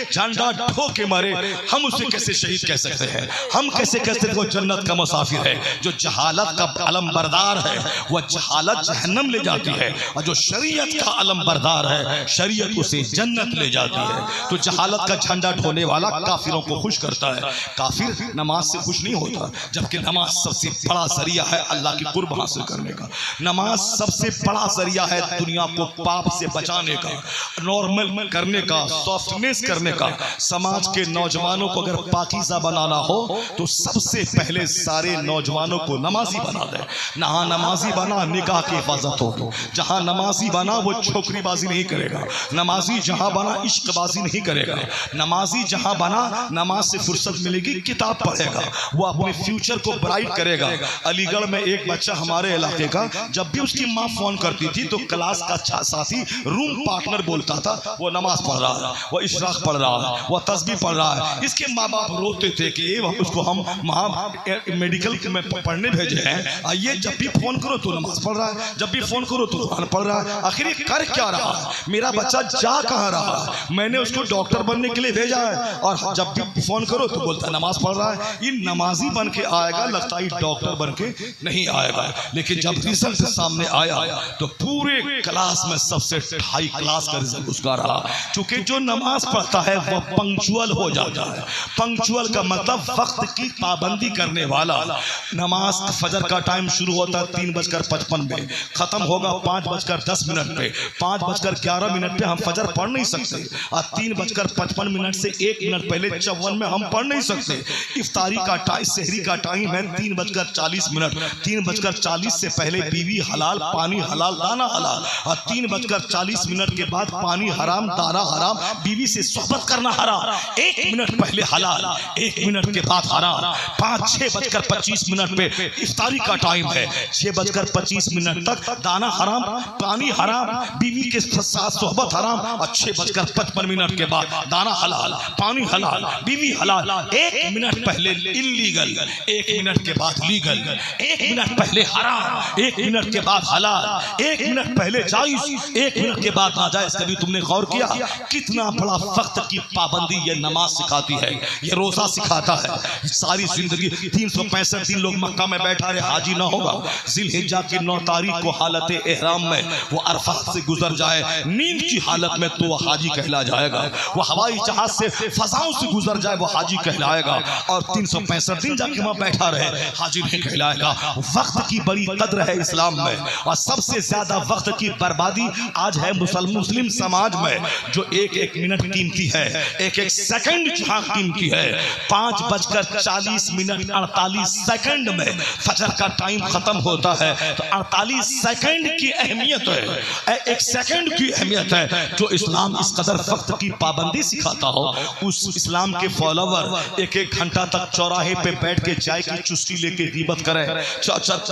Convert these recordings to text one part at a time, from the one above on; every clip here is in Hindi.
झंडा ठो के मरे, हम उसे कैसे शहीद कह सकते हैं? हम कैसे कह सकते हैं वो जन्नत का मुसाफिर है? जो जहालत का अलम बरदार है वह जहालत जहन्नम ले जाती है, और जो शरीयत का अलम बरदार है शरीयत उसे जन्नत ले जाती है। तो जहालत का झंडा ढोने वाला काफिरों को खुश करता है। काफिर नमाज से खुश नहीं होता, जबकि नमाज सबसे बड़ा जरिया है अल्लाह की कुर्ब हासिल करने का। नमाज सबसे बड़ा जरिया है दुनिया को पाप से बचाने का, नॉर्मल करने का, सॉफ्टनेस करने का। समाज के नौजवानों को अगर पाकीज़ा बनाना हो तो सबसे पहले सारे नौजवानों को नमाजी बना दे। जहाँ नमाजी बना निकाह की हिफाजत हो, जहाँ नमाजी बना वो छोकरीबाजी नहीं करेगा, नमाजी जहाँ बना इश्कबाजी नहीं करेगा, नमाजी जहाँ बना नमाज से फुर्सत मिलेगी किताब पढ़ेगा, वो अपने फ्यूचर को ब्राइट करेगा। अलीगढ़ में एक बच्चा हमारे इलाके का, जब भी उसकी माँ फोन करती थी तो क्लास का साथी रूम पार्टनर बोलता था वो नमाज पढ़ रहा है, वो इशराक पढ़ रहा है, वो तस्बीह पढ़ रहा है। इसके माँ बाप रोते थे कि ये उसको हम मेडिकल में पढ़ने भेजे हैं, ये जब भी फोन करो तो नमाज पढ़ रहा है, जब भी फोन करो तो कुरान पढ़ रहा है। आखिर ये कर क्या रहा है? मेरा बच्चा जा कहाँ रहा है? मैंने उसको डॉक्टर बनने के लिए भेजा है और जब भी फोन करो तो बोलता है नमाज पढ़ रहा है। ये नमाजी बन के आएगा, लगता है डॉक्टर बन के नहीं आएगा। लेकिन जब रिजल्ट सामने आया तो पूरे क्लास में सबसे हाई क्लास का रिजल्ट उसका रहा, क्योंकि जो नमाज पढ़ता है वह पंक्चुअल हो जाता है। पंक्चुअल का मतलब वक्त की पाबंदी करने वाला। नमाज फजर का टाइम शुरू होता है 3:55 पे, खत्म होगा 5:10 पे, 5:11 पे हम फजर पढ़ नहीं सकते, और 3:55 से 1 मिनट पहले 54 में हम पढ़ नहीं सकते। इफ्तारी का टाइम, सहरी का टाइम है 3:40, 3:40 से पहले बीवी हलाल, पानी हलाल, दाना हलाल, और 3:40 के बाद पानी हराम, दाना हराम, बीवी से सोहबत करना हराम। 1 मिनट पहले हलाल, 1 मिनट के बाद हराम। 6:25 पे इफ्तारी का टाइम है, 6:25 तक दाना हराम, पानी हराम, बीवी के साथ सोहबत हराम, और 6:55 के बाद दाना हलाल, पानी हलाल, बीवी हलाल। 1 मिनट पहले इल्लीगल, 1 मिनट के बाद लीगल, 1 मिनट पहले हराम, 1 मिनट के बाद हलाल, 1 मिनट पहले जायज, 1 मिनट के बाद नाजायज। कभी तुमने गौर किया कितना बड़ा वक्त की पाबंदी ये नमाज सिखाती है, ये रोजा सिखाता है। सारी जिंदगी 365 दिन लोग मक्का में बैठा रहे, हाजी ना होगा। जिलहिज्जा की 9 तारीख को हालत एहराम में वो अरफात से गुजर जाए नींद की हालत में तो वह हाजी कहला जाएगा। वो हवाई जहाज से फजाओं से गुजर जाए वो हाजी कहलाएगा, और 365 दिन जाके वहां बैठा रहे हाजी नहीं कहलाएगा। वक्त की बड़ी कद्र है इस्लाम में, और सबसे ज्यादा वक्त की बर्बादी आज है मुस्लिम समाज में। जो 1-1 मिनट कीमती है, 1-1 सेकंड जहां कीमती है। 5:40 में फजर का टाइम खत्म होता है तो 48 सेकंड की अहमियत है, 1 सेकंड की अहमियत है। जो इस्लाम इस कदर वक्त की पाबंदी सिखाता हो, उस इस्लाम के फॉलोवर 1-1 घंटा तक चौराहे पे बैठ के चाय की चुस्की लेके गीबत करे,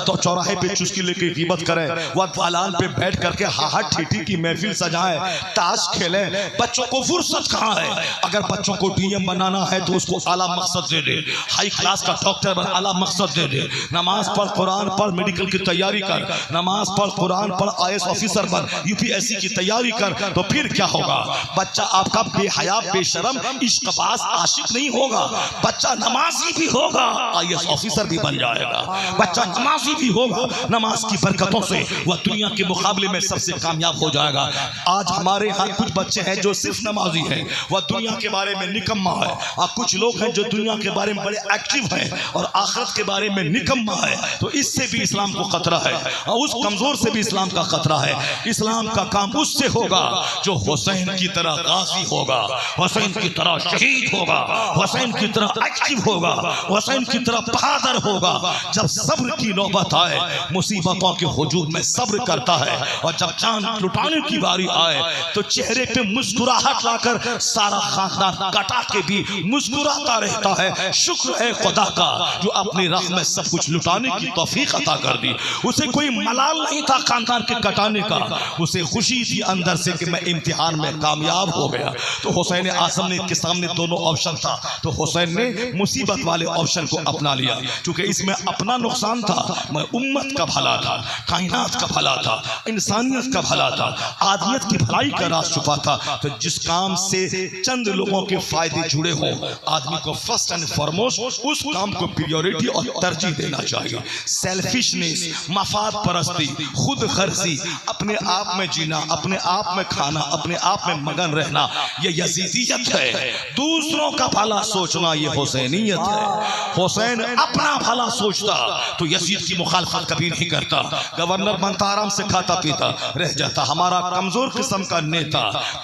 तो चौराहे पे चुस्की लेके गीबत करे, वह दलाल पे बैठ करके हाहट ठीठी की महफिल सजाए, ताश खेले। बच्चों को फुर्सत कहाँ है? अगर बच्चों को डीएम बनाना है तो उसको आला मकसद दे दे, हाई क्लास का डॉक्टर बन, आला मकसद दे दे। नमाज पढ़, कुरान पढ़, मेडिकल की तैयारी कर, नमाज पढ़, कुरान पढ़, IAS ऑफिसर बन, UPSC की तैयारी कर, तो फिर क्या होगा? बच्चा आपका बेहया, बेशरम, इश्कबाज, आशिक नहीं होगा। बच्चा नमाजी भी होगा, IAS ऑफिसर भी बन जाएगा। बच्चा नमाजी भी होगा, नमाज की बरकतों से वह दुनिया के मुकाबले में सबसे कामयाब हो जाएगा। आज हमारे यहाँ कुछ बच्चे हैं जो सिर्फ नमाजी हैं, वह दुनिया के बारे में निकम्मा है, और कुछ लोग हैं जो दुनिया के बारे में बड़े एक्टिव हैं और आखिरत के बारे में निकम्मा है। तो इससे भी इस्लाम को खतरा है, और उस कमजोर से भी इस्लाम का खतरा है। इस्लाम का काम उससे होगा जो हुसैन की तरह गाजी होगा, हुसैन की तरह शहीद होगा, हुसैन की तरह एक्टिव होगा, हुसैन की तरह बहादुर होगा। जब सब्र की नौबत आए, मुसीबतों के हुजूम में सब्र करता है, और जब जान लुटाने की बारी आए तो चेहरे पे मुस्कुराहट लाकर सारा खानदान कटा के भी मुस्कुराता रहता है। शुक्र है खुदा का जो अपनी राह में सब कुछ लुटाने की तौफीक अता कर दी। उसे कोई मलाल नहीं था खानदान के कटाने का, उसे खुशी थी अंदर से कि मैं इम्तिहान में कामयाब हो गया। तो हुसैन आज़म ने के सामने दोनों ऑप्शन था, तो हुसैन ने मुसीबत वाले ऑप्शन को अपना लिया, क्योंकि इसमें अपना नुकसान था, मैं उम्मत का भला था, कायनात का भला था, इंसानियत का भला था, आदमियत की भलाई का राज छुपा था। तो जिस काम से चंद लोगों के फायदे जुड़े हों, आदमी को फर्स्ट एंड फॉरमोस्ट उस काम को प्रायोरिटी और तरजीह देना चाहिए। सेल्फिशनेस, मफाद परस्ती, खुद गर्जी, अपने आप में जीना, अपने आप में खाना, अपने आप में मगन रहना, ये यजीदियत है। दूसरों का भला सोचना ये हुसैनियत है। हुसैन अपना भला सोचता तो यजीद की मुखालफत कभी नहीं करता। गवर्नर बनता, आराम से खाता पीता रह जाता। हमारा कमजोर किस्म का नेता,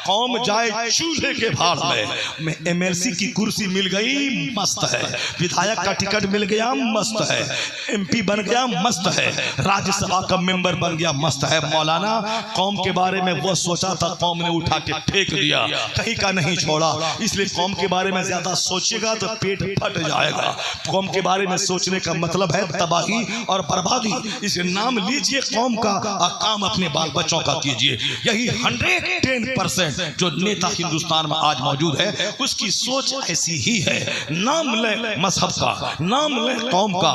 कौम जाए चूल्हे के भाड़ में, एमएलसी की कुर्सी मिल गई मस्त है, विधायक का टिकट मिल गया मस्त है, एमपी बन गया मस्त है, राज्यसभा का मेंबर बन गया मस्त है। मौलाना कौम के बारे में वो सोचा था, कौम ने उठा के फेंक दिया, कहीं का नहीं छोड़ा। इसलिए कौम के बारे में ज्यादा सोचिएगा तो पेट फट जाएगा। कौम के बारे में सोचने का मतलब है तबाही और बर्बादी। इसे नाम लीजिए कौम का और काम अपने बाल बच्चों का कीजिए। यही 110% जो नेता हिंदुस्तान में आज मौजूद है उसकी सोच ऐसी ही है। नाम ले मजहब का, नाम ले कौम का,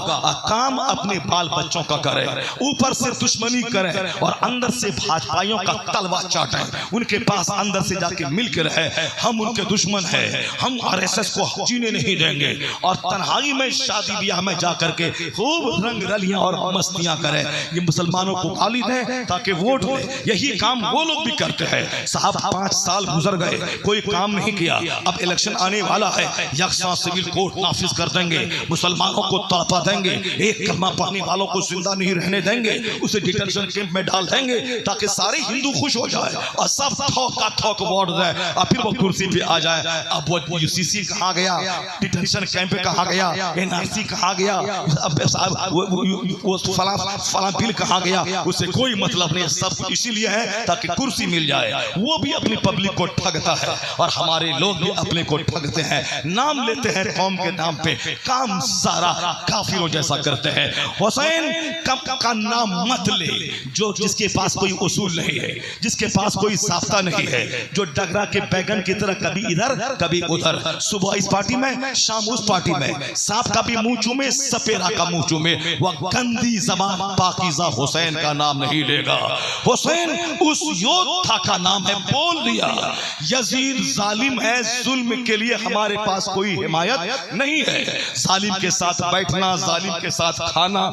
काम अपने बाल बच्चों का करें, ऊपर से दुश्मनी करें और अंदर से भाजपाइयों का तलवा चाटें। उनके पास अंदर से जाके मिल के रहे, हम उनके दुश्मन हैं, हम आरएसएस को जीने नहीं देंगे, और तन्हाई में शादी ब्याह में जाकर के खूब रंग रलियां और मस्तियां करें। ये मुसलमानों को गाली दें ताकि वोट ले। यही काम वो लोग भी करते हैं। साहब 5 साल गुजर गए, कोई काम नहीं किया। अब इलेक्शन आने वाला है, यकसा सिविल कोड नाफिज कर देंगे, मुसलमानों को तड़पा देंगे, एक कलमा पढ़ने वालों को जिंदा नहीं रहने देंगे, उसे डिटेंशन कैंप में डाल देंगे ताकि सारे हिंदू खुश हो जाए और सब थोक का थोक वोट दे और फिर वो कुर्सी पे आ जाए। अब वो यूसीसी कहाँ गया, डिटेंशन कैंप कहाँ गया, एनआरसी कहाँ गया, वो फला बिल कहाँ गया, उससे कोई मतलब नहीं। सब इसीलिए है ताकि कुर्सी मिल जाए। वो भी अपनी पब्लिक को ठगता है और हमारे लोग भी अपने को ठगते हैं। नाम लेते हैं कौम के नाम पे, काम सारा काफिरों जैसा करते हैं। हुसैन का नाम मत ले जो जिसके पास कोई उसूल नहीं है, जिसके पास कोई साफ्ता नहीं है, जो डगरा के बैगन की तरह कभी इधर कभी उधर, सुबह इस पार्टी में शाम उस पार्टी में, सांप का भी मुंह चूमे सपेरा का मुंह चूमे। वह गंदी जबान पाकीज़ा हुसैन का नाम नहीं लेगा। हुसैन उस योद्धा का नाम है, बोल दिया यजीद जालिम है, जुल्म के लिए हमारे पास कोई हिमायत नहीं है। जालिम के साथ बैठना, जालिम के साथ खाना,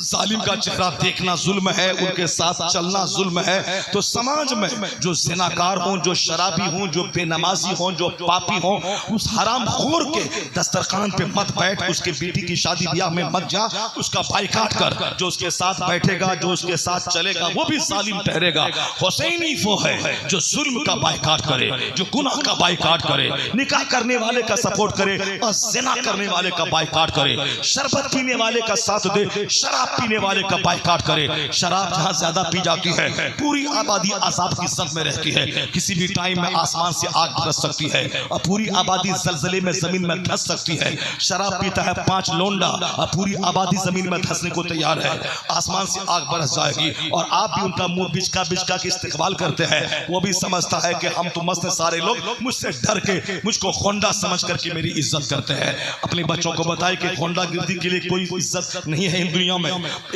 जालिम का चेहरा देखना जुल्म है, उनके साथ चलना जुल्म है। तो समाज में जो ज़िनाकार हों, जो शराबी हों, जो बेनमाजी हों, जो पापी हों, उस हराम खोर के दस्तरखान पे मत बैठ, उसके बेटी की शादी ब्याह में मत जा, उसका बाइकाट कर। जो उसके साथ बैठेगा, जो उसके साथ चलेगा, वो भी जालिम ठहरेगा। हुसैनी वो है जो जुल्म का बाइकाट करे, जो गुनाह का बाइकाट करे, निकाह करने वाले का सपोर्ट करे और ज़िना करने वाले का बाइकाट करे, शरबत पीने वाले का साथ दे, शराब पीने वाले का बाइकाट करे। शराब जहां ज्यादा पी जाती है पूरी आबादी अजाब की जद में रहती है। किसी भी टाइम में आसमान से आग बरस सकती है और पूरी आबादी जलजले में जमीन में धंस सकती है। शराब पीता है 5 लोंडा और पूरी आबादी जमीन में धंसने को तैयार है। आसमान से आग बरस जाएगी और आप भी उनका मुंह बिचका बिचका के इस्तेमाल करते हैं। वो भी समझता है कि हम तो मस्त हैं, सारे लोग मुझसे डर के मुझको होंडा समझ करके मेरी इज्जत करते हैं। अपने बच्चों को बताए कि होंडा गिरदी के लिए कोई इज्जत नहीं है इन दुनिया में।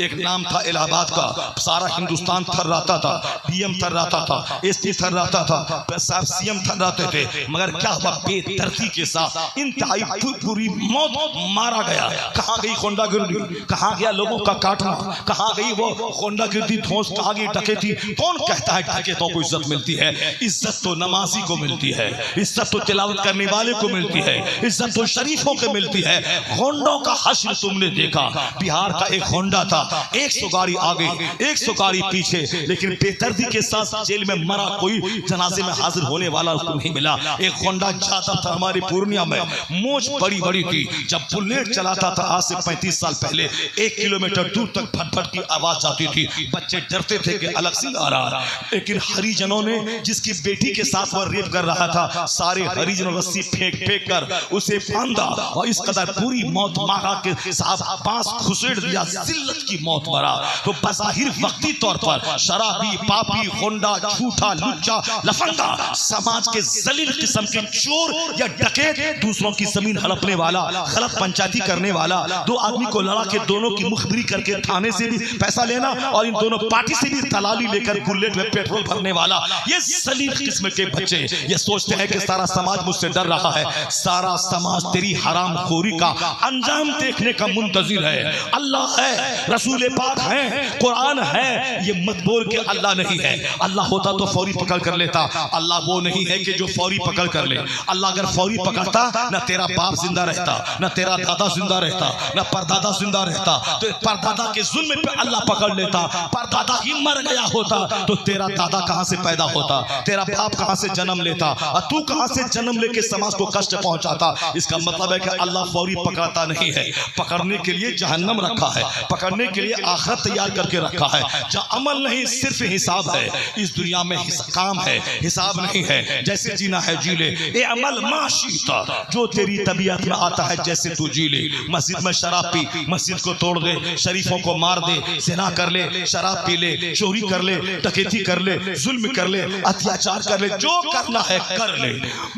एक नाम था इलाहाबाद का, सारा हिंदुस्तान थर्राता था, पीएम थर्राता था, एसपी थर्राता था, सीएम थर्राते थे, मगर क्या हुआ, बेदर्दी के साथ इंतहाई पूरी मौत मारा गया। कहाँ गई होंडा गिरदी, कहाँ गया लोगों का काटना, कहाँ गई वो होंडा गिरदी धौंस, कहाँ गई डकैती। कौन कहता है डकैतों को इज्जत मिलती है? इज्जत तो नमाजी को मिलती है, इज्जत तो तिलावत करने वाले को मिलती है, इज्जत तो शरीफों को मिलती है। होंडों का हश्र तुमने देखा, बिहार का एक होंडा था, 100 गाड़ी आगे 100 गाड़ी पीछे, लेकिन बेदर्दी के साथ जेल में मरा कोई जनाजे में हाजिर होने वाला उसको नहीं मिला। एक होंडा जाता था हमारे पूर्णिया में, मोच बड़ी बड़ी थी, जब बुलेट चलाता था आज से 35 साल पहले 1 किलोमीटर दूर तक फटफट की आवाज आती थी। बच्चे डरते थे कि अलग सिंह आ रहा। लेकिन हरिजनों ने जिसकी बेटी के साथ वह रेप कर रहा था, सारे हरिजनों रस्सी फेंक फेंक कर उसे बांधा और इस कदर पूरी मौत मारा के साथ बांस खुसेड़ दिया, जिल्लत की मौत मरा। तो बज़ाहिर वक्ती तौर पर शराबी, पापी, होंडा, झूठा, लुच्चा, लफंगा, समाज के जलील किस्म के चोर या डकैत, दूसरों की जमीन हड़पने वाला, गलत पंचायती करने वाला, दो आदमी को लड़ा के दोनों की मुखबिरी करके थाने से भी पैसा लेना और इन दोनों पार्टी से भी दलाली लेकर बुलेट में पेट्रोल भरने वाला, ये जलील किस्म के बच्चे ये सोचते हैं कि सारा समाज मुझसे डर रहा है। सारा समाज तेरी हरामखोरी का अंजाम देखने का मुंतजिर है। अल्लाह है, रसूल पाक है, कुरान है, ये मत बोल के अल्लाह नहीं है। अल्लाह होता तो फौरी पकड़ कर लेता। अल्लाह वो नहीं है कि जो फौरी पकड़ कर ले। अल्लाह अगर फौरी पकड़ता ना तेरा बाप जिंदा रहता, ना तेरा दादा जिंदा रहता, ना परदादा जिंदा रहता। तो परदादा के जुल्म पे अल्लाह पकड़ लेता, परदादा ही मर गया होता तो तेरा दादा कहां से पैदा होता, तेरा बाप कहां से जन्म लेता और तू कहां से जन्म लेके समाज को कष्ट पहुंचाता। इसका मतलब है कि अल्लाह फौरी पकड़ता नहीं है। पकड़ने के लिए जहन्नम रखा है, पकड़ने के लिए आखिरत तैयार करके रखा है। जहाँ अमल नहीं सिर्फ हिसाब है। इस दुनिया में काम है, हिसाब नहीं है। जैसे जीना है जी ले, ये अमल माशीता, जो तेरी तबीयत में आता है जैसे तू जी ले। मस्जिद में शराब पी, मस्जिद को तोड़ दे, शरीफों को मार दे, ज़िना कर ले, शराब पी ले, चोरी कर ले, डकैती कर ले, जुल्म कर ले, अत्याचार कर ले, जो करना है कर ले।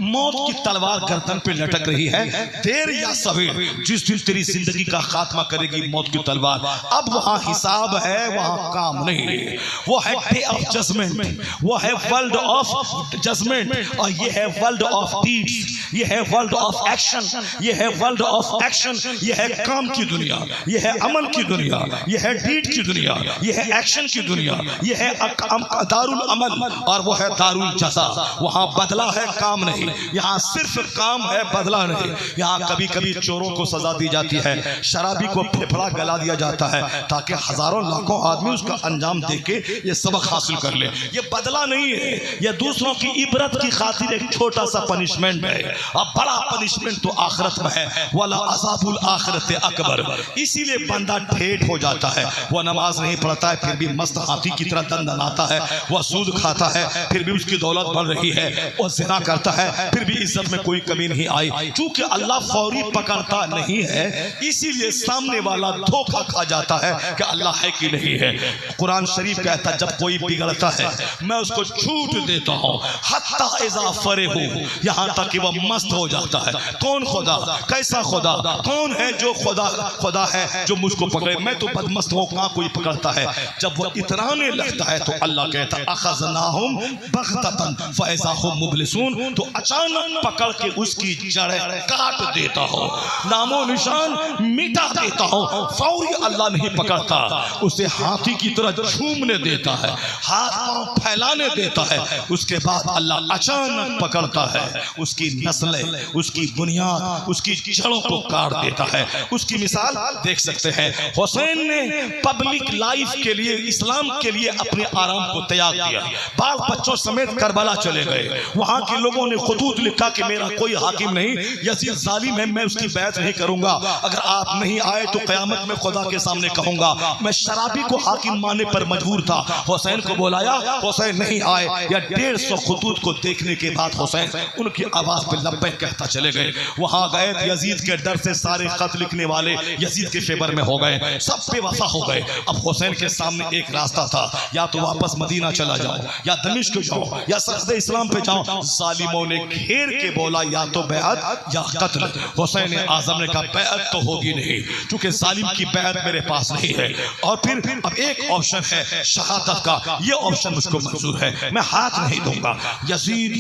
मौत की तलवार गर्दन पे लटक रही है। देर या सवेर जिस दिन तेरी जिंदगी का खात्मा करेगी मौत की तलवार, अब वहां हिसाब है, वहां काम नहीं। वो है डे ऑफ जजमेंट, वो है वर्ल्ड ऑफ जजमेंट, और ये है वर्ल्ड ऑफ डीड्स, ये है वर्ल्ड ऑफ एक्शन, ये है वर्ल्ड ऑफ एक्शन, ये है काम की दुनिया, ये है अमल की दुनिया, ये है डीड की दुनिया, ये है एक्शन की दुनिया, ये है दारुल अमल और वो है दारुल जज़ा। वहां बदला है, काम नहीं। यहाँ सिर्फ काम है, बदला नहीं। यहाँ कभी कभी चोरों को सजा दी जाती है, शराबी को फेफड़ा गला दिया जाता है ताकि हजारों लाखों आदमी उसका अंजाम देके ये सबक हासिल कर ले। ये बदला नहीं है, ये दूसरों की इबरत की खातिर एक छोटा सा पनिशमेंट है। अब बड़ा पनिशमेंट तो आखिरत में है, वाला अज़ाबुल आखिरत अकबर। इसीलिए बंदा ठेठ हो जाता है। वह नमाज नहीं पढ़ता है फिर भी मस्त हाथी की तरह दंदनाता है, वह सूद खाता है फिर भी उसकी दौलत बढ़ रही है, वह ज़िना करता है फिर भी इज्जत में कोई कमी नहीं आई। क्योंकि अल्लाह फौरी पकड़ता नहीं है, इसीलिए सामने वाला धोखा खा जाता है कि अल्लाह है कि नहीं है। कुरान शरीफ कहता है जब कोई बिगड़ता है मैं उसको छूट देता हूँ, हत्ता इज़ा फरेहू, यहाँ तक कि वह मस्त हो जाता है। कौन खुदा, कैसा खुदा, कौन है जो खुदा है जो मुझको पकड़े, मैं तो बदमस्त हूँ, कहाँ कोई पकड़ता है। जब वह इतराने लगता है तो अल्लाह कहता है अखज़नाहुम बग़ततन फ़इज़ाहुम मुब्लिसून, तो अचानक पकड़ के उसकी जड़ें काट देता हो, नामो निशान मिटा देता हो। फौरी अल्लाह नहीं पकड़ता, उसे हाथी की तरह झूमने देता है, हाथ पांव फैलाने देता है, उसके बाद अल्लाह अचानक पकड़ता है, उसकी नस्लें, उसकी बुनियाद, उसकी जड़ों को काट देता है। उसकी मिसाल देख सकते हैं, हुसैन ने पब्लिक लाइफ के लिए, इस्लाम के लिए अपने आराम को त्याग दिया, बाल बच्चों समेत करबला चले गए। वहां के लोगों ने खुतूत लिखा कि मेरा कोई हाकिम नहीं, यजीद जालिम है, मैं उसकी बैत नहीं करूंगा, अगर आप नहीं आए तो कयामत में खुदा के सामने कहूंगा। मैं शराबी को हाकिम मानने पर मजबूर था, हुसैन को बुलाया, हुसैन नहीं आए। या 150 खुतूत को देखने के बाद हुसैन उनकी आवाज पे लब्बैक कहता चले गए। वहां गए, यजीद के डर से सारे खत लिखने वाले यजीद के फेवर में हो गए, सब बेवफा हो गए। अब हुसैन के सामने एक रास्ता था, या तो वापस मदीना चला जाओ, या दमिश्क जाओ, या सख्ते इस्लाम पे जाओ। जालिमों ने घेर के बोला या तो बैअत या कत्ल। हुसैन आजम ने कहा बैअत तो होगी नहीं, क्योंकि जालिम की बैअत मेरे पास नहीं है। और फिर अब एक ऑप्शन है शहादत का, ये ऑप्शन मुझको मंजूर है, मैं हाथ नहीं दूंगा। यजीद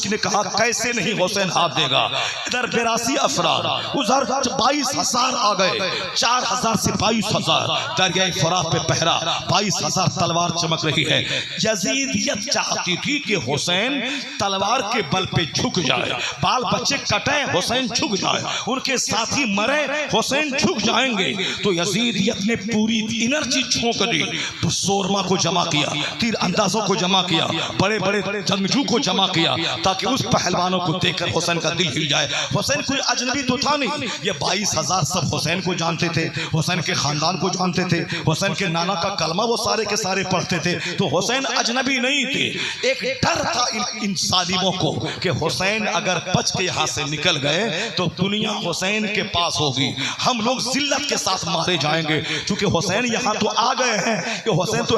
ने कहा कैसे नहीं हुसैन हाथ देगा। इधर 82 अफराद, उधर 22,000 आ गए, 4,000 से 22,000 दरियाए फुरात पे पहरा, 22,000 तलवार चमक रही है। यजीदियत चाहती थी कि हुसैन तलवार के बल पे झुक जाए, बाल बच्चे कटे हुसैन झुक जाए, उनके साथी मरे हुसैन झुक जाएंगे। तो यजीदियत ने पूरी एनर्जी झोंक दी, तो सोरमा को जमा किया, तीर अंदाजों को जमा किया, बड़े बड़े जंगजू को जमा किया, ताकि उस पहलवानों को देखकर हुसैन का दिल हिल जाए। हुसैन कोई अजनबी तो था नहीं, ये 22,000 सब हुसैन को जानते थे, हुसैन के खानदान को जानते थे, हुसैन के नाना का कलमा वो सारे के सारे पढ़ते थे, तो हुसैन अजनबी नहीं थे। एक डर था इन सालिमों को कि हुसैन अगर बच के यहाँ से निकल गए तो दुनिया हुसैन के पास होगी, हम लोग जिल्लत के साथ मारे जाएंगे, क्योंकि हुसैन यहाँ तो आ गए हैं कि हुसैन तो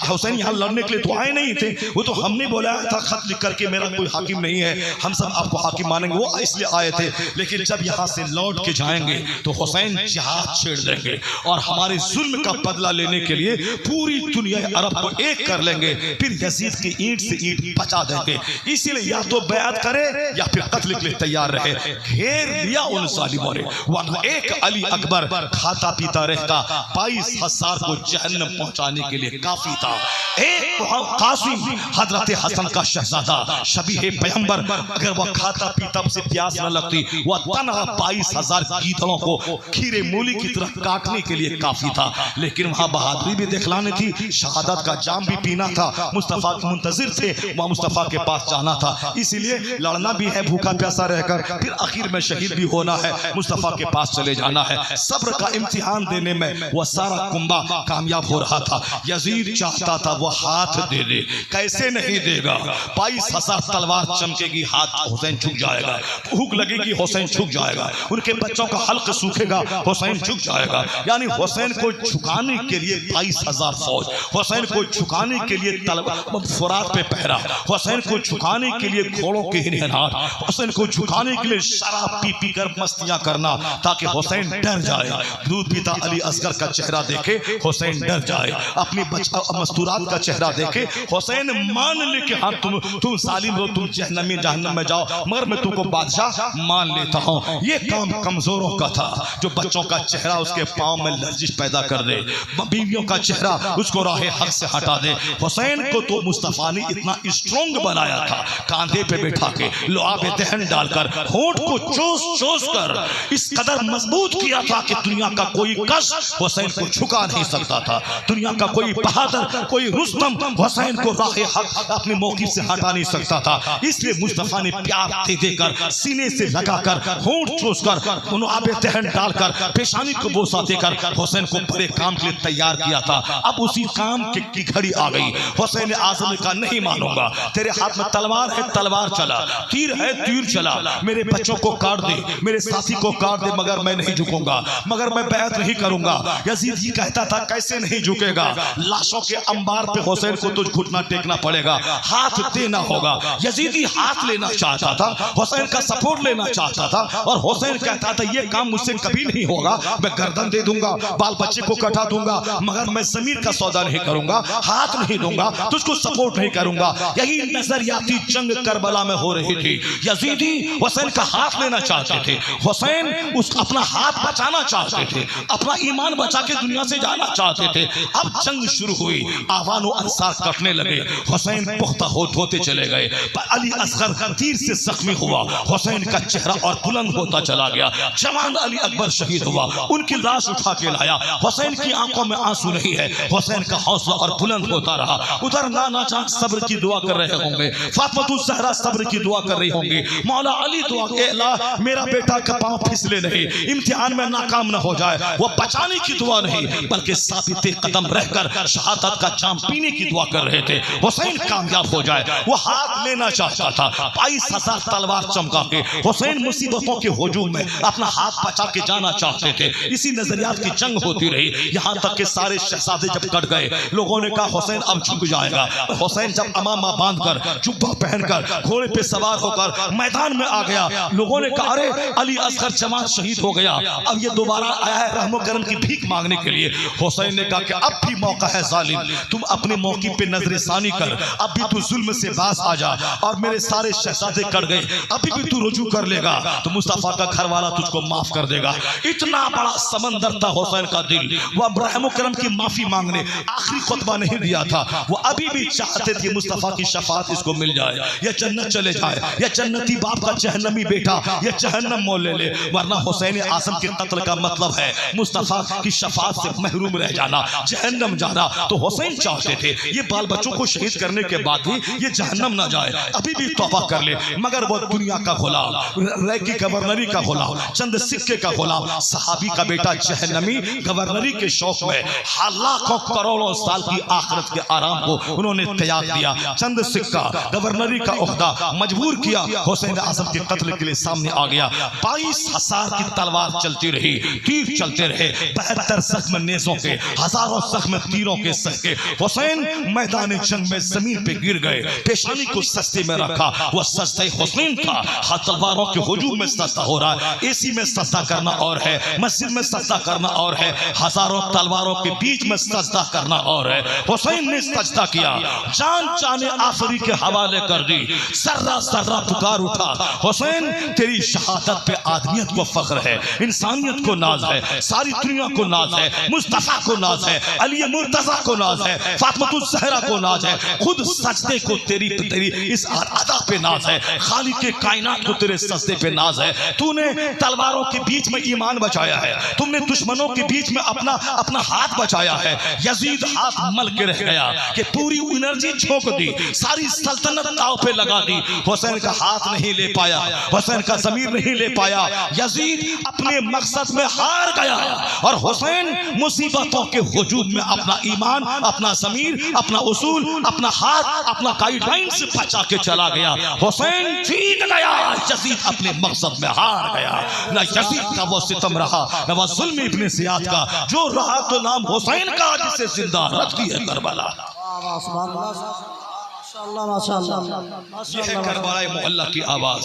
हुसैन यहाँ लड़ने के लिए तो आए नहीं थे। वो तो हमने बोला था खत लिख करके मेरा कोई हाकिम नहीं है, हम सब आपको हाकिम मानेंगे, वो इसलिए आए थे। लेकिन जब यहाँ से लौट के जाएंगे तो हुसैन जिहाद छेड़ देंगे और हमारे जुल्म का बदला लेने के लिए पूरी दुनिया अरब को एक कर लेंगे, फिर यजीद की ईंट से ईंट बचा देंगे। इसीलिए या तो बैत करे या फिर कत्ल के लिए तैयार रहे। घेर लिया उन जालिमों ने, वरना एक अली अकबर खाता पीता रहता 22,000 को जहन्नम पहुंचाने के लिए काफी था। एक कासिम हजरत हसन का शहजादा शबीह पैगंबर, अगर वह खाता पीता उसे प्यास न लगती, वह तनहा 22,000 गीदड़ों को खीरे मूली की तरह काटने के लिए काफी था। लेकिन वहां बहादुरी भी दिखलानी थी, शहादत का जाम भी पीना था। मुस्तफा के मुंतजिर थे, वह मुस्तफा के पास जाना था, इसीलिए लड़ना भी है भूखा प्यासा रहकर, फिर आखिर में शहीद भी होना है, मुस्तफा के पास चले जाना है। सब्र का इम्तिहान देने में वह सारा कुंबा कामयाब हो रहा था। यजीद चाहता था वो हाथ दे दे, कैसे नहीं देगा। 22,000 तलवार चमकेगी, हाथ हुसैन झुक जाएगा, भूख लगेगी हुसैन झुक जाएगा, उनके बच्चों का हल्क सूखेगा हुसैन झुक जाएगा। यानी हुसैन को झुकाने के लिए 22,000 फौज, हुसैन को झुकाने के लिए फुरात पे पहरा, हुसैन को झुकाने के लिए घोड़ों के हिनहार, हुसैन को झुकाने के लिए शराब पी पी कर मस्तियां करना, ताकि हुसैन डर जाए। दूध पीता अली असगर का चेहरा देखे हुसैन डर जाए, अपनी मस्तूरात का चेहरा देखे हुसैन मान ले कि हाँ तुम सालिम हो, तुम जहन्नम में जाओ, मगर मैं तुमको बादशाह मान लेता हूँ। ये काम कमजोरों का था, जो बच्चों का चेहरा उसके पाँव में लर्जिश पैदा कर दे, बीवियों का चेहरा उसको राह हक से हटा दे। हुसैन को तो मुस्तफा ने इतना स्ट्रॉन्ग बनाया था, कांधे पे बैठा के लुआब दहन डालकर होंठ को चूस चूस कर इस कदर मजबूत किया था कि दुनिया का कोई कश हुसैन को झुका नहीं सकता था। दुनिया का कोई बहादुर, कोई रुस्तम हुसैन को राह हक अपने मौके से हटा नहीं सकता था। इसलिए मुस्तफा ने प्यार दे देकर, सीने से लगाकर, होंठ चूसकर, लुआब दहन डालकर, पेशानी को बोसा देकर हुसैन को बड़े काम के लिए तैयार किया था। अब उसी काम की घड़ी आ गई। हुसैन आज़म ने कहा नहीं मानूंगा, तेरे हाथ में तलवार है तलवार चला, तीर है तीर चला, मेरे बच्चों को काट दे, मेरे साथी को काट दे, मगर मैं नहीं झुकूंगा, मगर मैं बैत नहीं करूंगा। यजीद जी कहता था कैसे नहीं झुकेगा, लाशों के अंबार पे हुसैन को तो घुटना टेकना पड़ेगा, हाथ देना होगा। यजीदी हाथ लेना चाहता था, हुसैन का सपोर्ट लेना चाहता था, और हुसैन कहता था ये काम मुझसे कभी नहीं होगा, मैं गर्दन दे दूंगा, बाल बच्चे को कटा दूंगा, मगर मैं जमीर का सौदा नहीं करूंगा, हाथ नहीं दूंगा, तुझको सपोर्ट नहीं करूंगा। यही नजरियाती जंग करबला में हो रही थी। यजीदी हुसैन का हाथ लेना चाहते थे, हुसैन उस अपना हाथ बचाना चाहते थे, अपना ईमान बचा के दुनिया से जाना चाहते थे। अब जंग शुरू हुई, आवान और अंसार कटने लगे, हुसैन पुख्ता होते चले गए। अली असगर तीर से जख्मी हुआ, हुसैन का चेहरा और बुलंद होता चला गया। जवान अली अकबर शहीद हुआ, उनकी लाश उठा के लाया, हुसैन की आंखों में आंसू नहीं है, हुसैन का हौसला और बुलंद होता रहा। उधर नाना जान सब्र की दुआ कर रहे होंगे, फातिमा ज़हरा सब्र की दुआ कर रही होंगी, मौला अली दुआ के अल्लाह मेरा बेटा का पांव फिसले नहीं, इम्तिहान में नाकाम न हो जाए। वो बचाने की दुआ नहीं बल्कि साबित कदम रहकर शहादत का जाम पीने की दुआ कर रहे थे, हुसैन कामयाब हो जाए। वो हाथ लेना चाहता था, 22,000 तलवार चमका के हुसैन मुसीबतों के हुजूम में अपना हाथ बचा के जाना चाहते थे। इसी नजरियात की जंग होती रही, यहाँ तक कि सारे शहजादे जब कट गए, लोगों ने कहा हुसैन अब झुक जाएगा। हुसैन जब अमामा बांधकर, जुब्बा पहनकर, घोड़े पे सवार होकर मैदान में आ गया, लोगों ने कहा अरे अली असगर जमात शहीद हो गया, अब ये दोबारा आया है रहमो करम की भीख मांगने के लिए। हुसैन ने कहा कि अब भी मौका है जालिम, तुम अपने मौके पे नजरसानी कर, अब भी तू जुल्म से बाज आ जा, और मेरे सारे शहजादे कट गए, अभी भी तू रुजू कर लेगा तो मुस्तफा का घर वाला तुझको माफ कर देगा। इतना बड़ा समंदर था हुसैन का दिल, वह रहमो करम की माफी मांगने आखिरी खुतबा नहीं दिया था, वो अभी भी चाहते थे मुस्तफा की शफात इसको मिल जाए, या जन्नत चले जाए, या जन्नती बाप का जहन्नमी बेटा या जहन्नम मोल ले ले। वरना हुसैन आज़म के कत्ल का मतलब है मुस्तफा की शफात से महरूम रह जाना, जहन्नम जाना। तो हुसैन चाहते थे ये बाल बच्चों को शहीद करने के बाद भी ये जहन्नम ना जाए, अभी भी तौबा कर ले। मगर वो दुनिया का गुलाम, रैकी गवर्नरी का गुलाम, चंद सिक्के का गुलाम, सहाबी का बेटा जहन्नमी गवर्नरी के शौक में लाखों करोड़ों साल की आखिरत के आराम को उन्होंने त्याग दिया। चंद सिक्का गवर्नरी का ओहदा मजबूर किया, हुसैन आज़म के कत्ल के लिए सामने आ गया। 22,000 की तलवार चलती रही, तीर चलते रहे, 72 जख्म नेज़ों के, हजारों जख्म तीरों के सहे। हुसैन मैदान जंग में जमीन पे गिर गए, पेशानी को सजदे में रखा। वह सजदे हुसैन था। तलवारों के हुजूम में सजदा हो रहा है, एसी में सजदा करना और है, मस्जिद में सजदा करना और है, हजारों तलवारों के बीच में सजदा करना और है। हुसैन ने सजदा किया, जान जाने आफरी के हवाले कर दी, सर्रा सर्रा पुकार उठा। हुसैन तेरी शहादत पे आदमियत को फख्र है, इंसानियत को नाज है, सारी दुनिया को नाज है, मुस्तफा को नाज है, अली मुर्तजा को नाज है, फातिमा ज़हरा को नाज है, खुद सजदे को तेरी इस अदा पे नाज है, खालिक के कायनात को तेरे सजदे पे नाज है। तूने तलवारों के बीच में ईमान बचाया है, तुमने दुश्मनों के बीच में अपना हाथ बचाया है। यजीद हाथ मल के रह गया कि पूरी एनर्जी झोंक दी, सारी सल्तनत दांव पे लगा दी। हुसैन का हाथ नहीं ले पाया, हुसैन का ज़मीर नहीं ले पाया। यजीद अपने मकसद में हार गया और हुसैन मुसीबतों के हुजूम में अपना ईमान, अपना ज़मीर, अपना उसूल, अपना हाथ, अपना गाइडलाइन से बचा के चला गया। हुसैन जीत गया, यजीद अपने मकसद में हार गया। न यजीद का वो सितम रहा, न वो जुल्म इब्ने ज़ियाद का, जो रहा तो नाम हुसैन का, जिसे जिंदा रख दी है करबला। यह है करबला मोहल्ला की आवाज,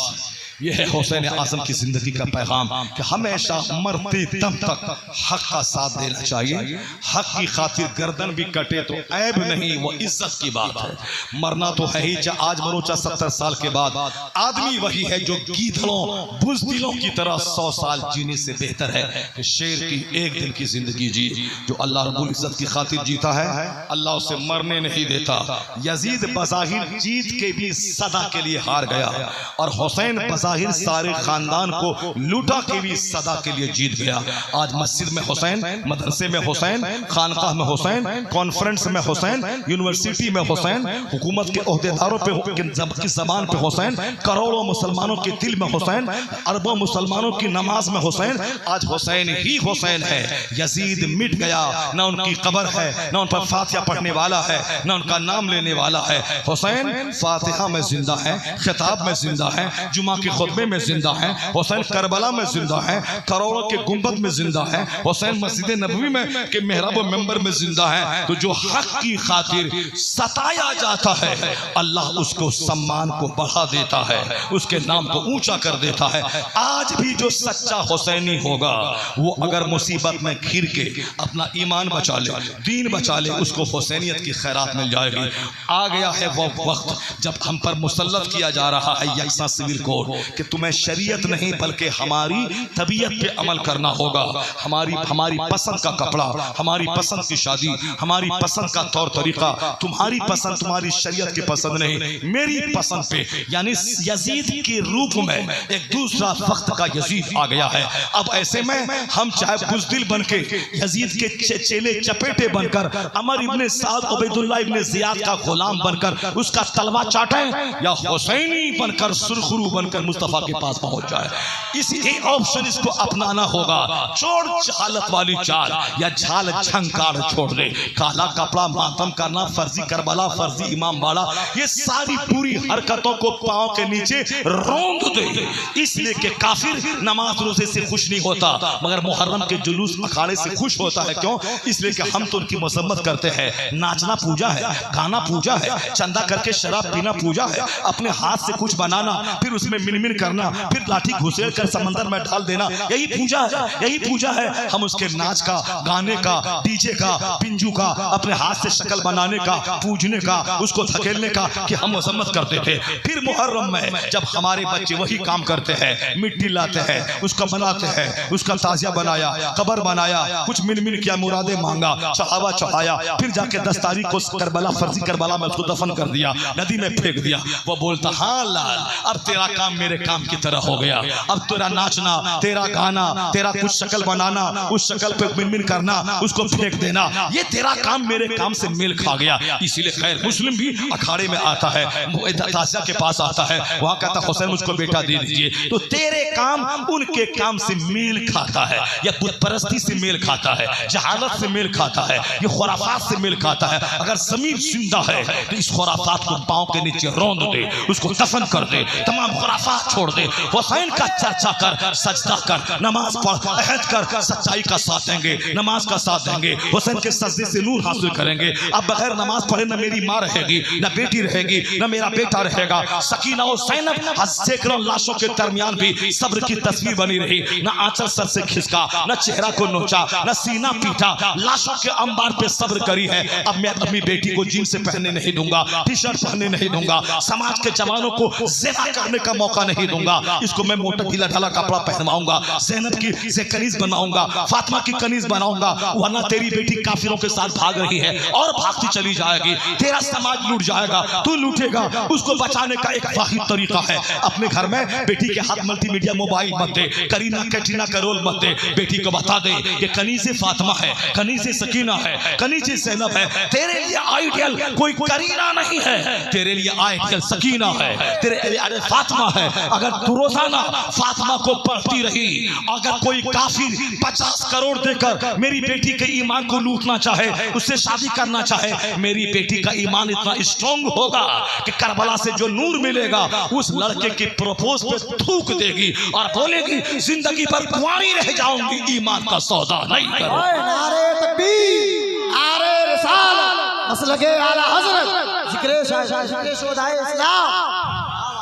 यह है हुसैन आज़म की जिंदगी का पैगाम कि हमेशा मरते दम तक हक का साथ देना चाहिए। हक की खातिर गर्दन भी कटे तो ऐब नहीं, वो इज्जत की बात है। मरना तो है ही, चाहे आज मरो चाहे 70 साल के बाद। आदमी वही है जो गीदड़ों बुज़दिलों की तरह 100 साल जीने से बेहतर है कि शेर की एक दिन की जिंदगी जी। जो अल्लाह रब्बुल इज्जत की खातिर जीता है, अल्लाह उसे मरने नहीं देता। यजीद बज़ाहिर जीत के भी सदा के लिए हार गया और हुसैन जाहिर सारे खानदान को लूटा के भी सदा के लिए जीत गया। आज मस्जिद में हुसैन, मदरसे में हुसैन, खानकाह में हुसैन, कॉन्फ्रेंस में हुसैन, यूनिवर्सिटी में हुसैन, हुकूमत के ओहदेदारों की ज़बान पे हुसैन, करोड़ों मुसलमानों के दिल में हुसैन, अरबों मुसलमानों की नमाज में हुसैन। आज हुसैन ही हुसैन है। यजीद मिट गया, ना उनकी कब्र है, ना उन पर फातिहा पढ़ने वाला है, ना उनका नाम लेने वाला है। हुसैन फातिहा में जिंदा है, खिताब में जिंदा है, जुमा के खुतबे में जिंदा है। हुसैन करबला में जिंदा है, करोड़ों के गुंबद में जिंदा है। हुसैन मस्जिद नबवी में के मेहराब मेंबर में जिंदा है। तो जो हक की खातिर सताया जाता है, अल्लाह उसको सम्मान को बढ़ा देता है, उसके नाम को ऊंचा कर देता है। आज भी जो सच्चा हुसैनी होगा, वो अगर मुसीबत में घिर के अपना ईमान बचा ले, दीन बचा ले, उसको हुसैनियत की खैरात मिल जाएगी। आ गया है वो वक्त जब हम पर मुसल्लत किया जा रहा है यकसा सिविल कोड कि तुम्हें शरीयत नहीं बल्कि हमारी तबीयत पे अमल करना होगा। हमारी पसंद का कपड़ा, हमारी पसंद की शादी, हमारी पसंद का तौर तरीका, तुम्हारी पसंद, तुम्हारी शरीयत की पसंद नहीं, मेरी पसंद पे। यानी यजीद के रूप में एक दूसरा वक्त का यजीद आ गया है। अब ऐसे में हम चाहे बुज़दिल बन के यजीद के चेले चपेटे बनकर, अमर इब्ने साद, उबैदुल्लाह इब्ने ज़ियाद का गुलाम बनकर उसका तलवा चाटें, या हुसैनी बनकर सुरखरू बनकर मुस्तफा के पास पहुंच जाए। इसी ऑप्शन इसको अपनाना होगा। छोड़ जहालत वाली चाल या झाल झंकार छोड़ दे। काला कपड़ा, मातम करना, फर्जी करबला, फर्जी इमाम बाड़ा, ये सारी पूरी हरकतों को पांव के नीचे रौंद दे। इसलिए कि काफिर नमाज रोजे से खुश नहीं होता, मगर मुहर्रम के जुलूस अखाड़े से खुश होता है। क्यों? इसलिए कि हम तो उनकी मजम्मत करते हैं। नाचना पूजा है, गाना पूजा है, चंदा करके शराब पीना पूजा है, अपने हाथ से कुछ बनाना, फिर उसमें मिनमिन करना, फिर लाठी घुसेड़ कर समंदर में डाल देना, यही पूजा है, यही पूजा है। हम उसके नाच का, गाने का, डीजे का, पिंजू का, अपने हाथ से शक्ल बनाने का, पूजने का, उसको धकेलने का कि हम मजम्मत करते थे। फिर मुहर्रम में जब हमारे बच्चे वही काम करते हैं, मिट्टी लाते हैं, उसका बनाते हैं, उसका ताजिया बनाया, कबर बनाया, कुछ मिनमिन किया, मुरादे मांगा, चढ़ावा चढ़ाया, फिर जाके 10 तारीख को करबला, फर्जी करबला में उसको दफन कर दिया, नदी में फेंक दिया। वो बोलता, हाँ लाल, अब तेरा काम मेरे काम की तरह हो गया। अब तेरा नाचना, तेरा गाना, तेरा कुछ शक्ल बनाना, उस शक्ल पे मिनमिन करना, उसको फेंक देना, ये तेरा काम मेरे काम से मेल खा गया। इसीलिए खैर मुस्लिम भी अखाड़े में आता है, ताजिया के पास आता है, वहां कहता हुसैन मुझको बेटा दे दीजिए। तो तेरे काम उनके काम से मेल खाता है, या बुत परस्ती से मेल खाता है, जहालत से मेल खाता है, ये खुराफात से मेल खाता है। अगर ज़मीर जिंदा है तो इस खुराफात को पांव के नीचे रौंद दे, उसको दफन कर दे, तमाम खुराफात साथ छोड़ दे, हुसैन का चर्चा कर, सजदा कर, नमाज पढ़, अहद कर, सच्चाई का साथ देंगे, नमाज का साथ देंगे, हुसैन के सजदे से नूर हासिल करेंगे। अब बगैर नमाज पढ़े न मेरी माँ रहेगी, न बेटी रहेगी, न मेरा बेटा रहेगा। सकीना और ज़ैनब सैकड़ों लाशों के दरमियान भी सब्र की तस्वीर बनी रही, न आंचल सर से खिसका, न चेहरा को नोचा, न सीना पीटा, लाशों के अंबार पे सब्र करी है। अब मैं अपनी बेटी को जीन्स पहनने नहीं दूंगा, टी शर्ट पहनने नहीं दूंगा, समाज के जवानों को ज़िना करने का मौका नहीं दूंगा। इसको मैं मोटा ढीला ढाला कपड़ा पहनवाऊंगा, ज़ैनब की से कनीज बनाऊंगा, फातिमा की कनीज बनाऊंगा, वरना तेरी बेटी काफिरों के साथ भाग रही है और भागती चली जाएगी, तेरा समाज लूट जाएगा, तू लूटेगा। उसको बचाने का एक वाहिद तरीका है, अपने घर में बेटी के हाथ मल्टीमीडिया मोबाइल मत दे, करीना कैटरीना का रोल मत दे, बेटी को बता दे कि कनीज़े फातिमा है, कनीज़े सकीना है, कनीज़े ज़ैनब है। तेरे लिए आइडियल कोई करीना नहीं है, तेरे लिए आइडियल सकीना है, तेरे लिए फातिमा है। अगर तू रोजाना फातिमा को पढ़ती रही, अगर कोई काफिर 50 करोड़ देकर मेरी बेटी के ईमान को लूटना चाहे, उससे शादी करना चाहे, मेरी बेटी का ईमान इतना स्ट्रॉन्ग होगा कि करबला से जो नूर मिलेगा उस लड़के के प्रपोज पे थूक देगी और बोलेगी जिंदगी भर कुंवारी रह जाऊंगी, ईमान का सौदा नहीं करो। नारे तकबीर, नारे रिसालत, मसलके आला हज़रत, ज़िक्र शुहदाए इस्लाम।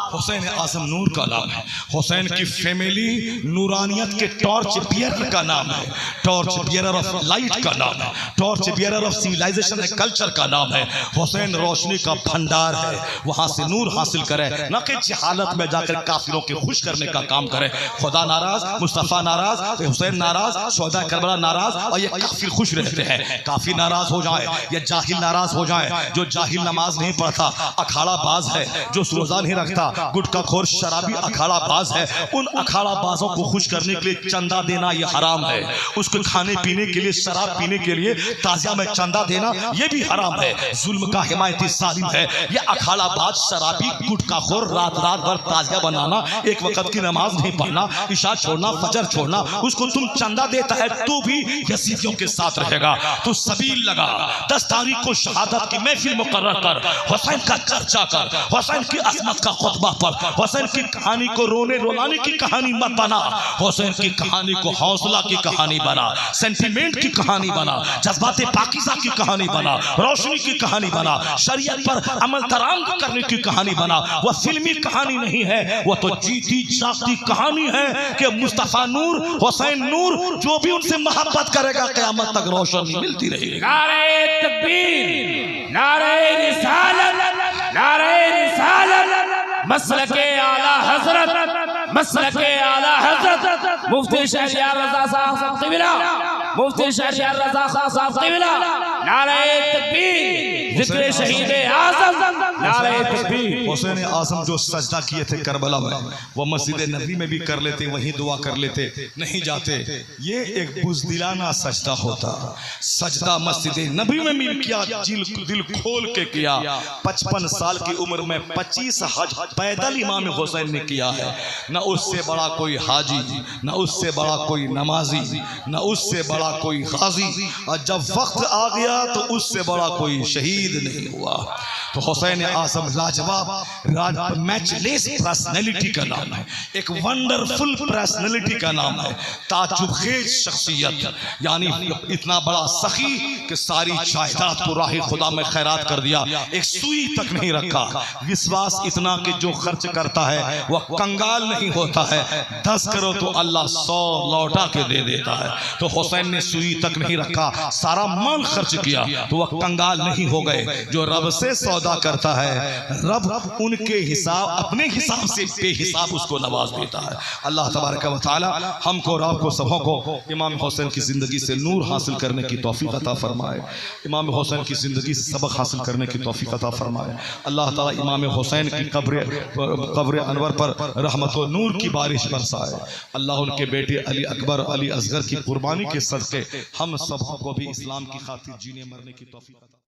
हुसैन आज़म नूर का नाम है। हुसैन की फैमिली नूरानियत के टॉर्च बियरर का नाम है, टॉर्च बियरर ऑफ लाइट का नाम है, torch bearer of civilisation and culture का नाम है। हुसैन रोशनी का भंडार है, वहां से नूर हासिल करे, न कि जहालत में जाकर काफिरों के खुश करने का काम करे। खुदा नाराज, मुस्तफ़ा नाराज, हुसैन नाराज, शोहदा करबला नाराज, और ये काफिर खुश रहते हैं। काफिर नाराज हो जाए या जाहिल नाराज हो जाए, जो जाहिल नमाज नहीं पढ़ता, अखाड़ा बाज है, जो रोजा नहीं रखता, गुटखा खोर शराबी अखाड़ा बाज है, उन अखाड़ा बाजों को खुश करने के लिए चंदा देना ये हराम है। उसको खाने पीने के लिए, शराब पीने के लिए ताजिया में चंदा देना ये भी हराम है, जुल्म का हिमायती सालिम है। ये अखाड़ा बाज शराबी गुटखा खोर रात रात भर ताजिया बनाना, एक वक्त की नमाज नहीं पढ़ना, इशा छोड़ना, फजर छोड़ना, उसको तुम चंदा देता है तो भी यजीदियों के साथ रहेगा। तो सबील लगा, 10 तारीख को शहादत की महफिल मुकर्रर कर, हुसैन का चर्चा कर, हुसैन की अजमत का खुतबा पर, हुसैन की कहानी को रोने रुलाने की कहानी मत बना, हुसैन की कहानी को हौसला की कहानी बना, सेंटिमेंट की कहानी बना, जज्बाते पाकीज़ा की कहानी बना, रोशनी की कहानी बना, शरीयत पर अमल दराम करने की कहानी बना। वह फिल्मी कहानी नहीं है, वह तो जीती जागती कहानी है कि मुस्तफ़ा नूर, हुसैन नूर, जो भी उनसे मोहब्बत करेगा क़यामत तक रोशनी मिलती रहेगी। नारे तकबीर, नारे रिसालत, नारे रिसालत, मसलके आला हज़रत, मसलके आला हज़रत, मुफ्ती शहरियार रज़ा साहब क़िबला, मुफ्ती शहरियार रज़ा साहब क़िबला, नारे तकबीर, ज़िक्र शहीद आज़म, नारे तकबीर। हुसैन आज़म जो सजदा किए थे करबला में, वो मस्जिद नबी में भी कर लेते, वहीं दुआ कर लेते, नहीं जाते। ये एक बुज़दिलाना सजदा होता, सजदा मस्जिद नबी में भी किया, दिल खोल के किया। 55 साल की उम्र में 25 हज पैदल इमाम हुसैन ने किया है। न उससे बड़ा कोई हाजी, न उससे बड़ा कोई नमाजी, न उससे बड़ा कोई गाजी, और जब वक्त आ गया तो उससे बड़ा कोई शहीद नहीं हुआ। तो हुसैन आज़म लाजवाब मैचलेस पर्सनैलिटी का नाम है, एक वंडरफुल पर्सनैलिटी का नाम है, ताजुबखेज शख्सियत, यानी इतना बड़ा सखी कि सारी जायदाद को राह खुदा में खैरात कर दिया, एक सुई तक नहीं रखा। विश्वास इतना कि जो खर्च करता है वह कंगाल नहीं होता है, 10 करो तो अल्लाह 100 लौटा के दे देता है। तो हुसैन ने सुई तक नहीं रखा, सारा माल खर्च किया, तो वह कंगाल नहीं हो गए। जो रब से सौदा करता है, रब उनके हिसाब, अपने हिसाब से बेहिसाब उसको नवाज देता है। अल्लाह तबारक व तआला हमको और आपको सबों को इमाम हुसैन की ज़िंदगी से नूर हासिल करने की तौफीक अता फरमाए, इमाम हुसैन की ज़िंदगी से सबक हासिल करने की तौफीक अता फरमाए। अल्लाह ताला इमाम हुसैन की कब्र अनवर पर रहमत व नूर की बारिश बरसाए। अल्लाह उनके बेटे अली अकबर, अली असगर की कुर्बानी के सदक़े हम सबको भी इस्लाम की खातिर जीने मरने की तौफीक अता